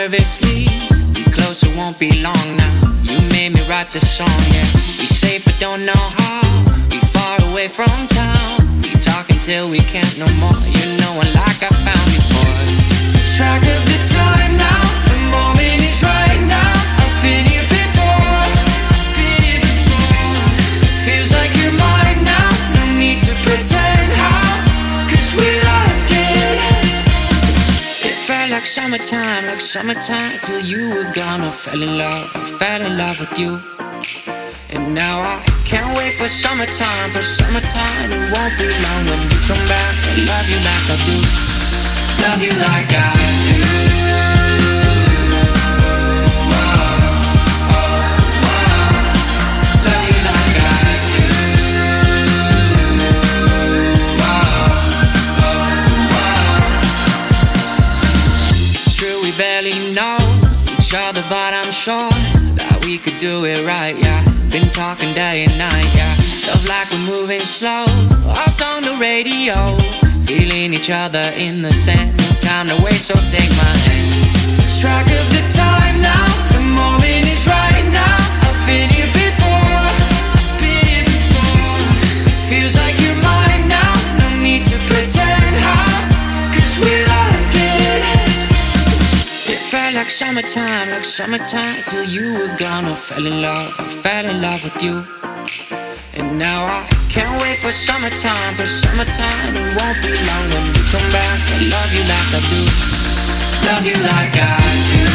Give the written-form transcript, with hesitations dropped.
nervously. We close, it won't be long now. You made me write this song, yeah. We safe but don't know how. We far away from town. We talk until we can't no more. You know it like I found before. Lose track of the time now. The moment is right now. I've been here before. I've been here before. It feels like you're mine now. No need to pretend how. 'Cause we're like it. It felt like summertime till you were gone. I fell in love with you. And now I can't wait for summertime. It won't be long when you come back. I love you like I do. Love you like I do. Love you like I do. It's true we barely know each other, but I'm sure that we could do it right, yeah. Been talking day and night, yeah. Love like we're moving slow. Us on the radio, feeling each other in the sand. No time to waste, so take my hand. Lose track of the time now. The moment is right now. I've been here before. I've been here before. It feels like you're mine now. No need to pretend how. 'Cause we're like it. It felt like summertime till you were gone. I fell in love with you. And now I can't wait for summertime. It won't be long when you come back. I love you like I do. Love you like I do.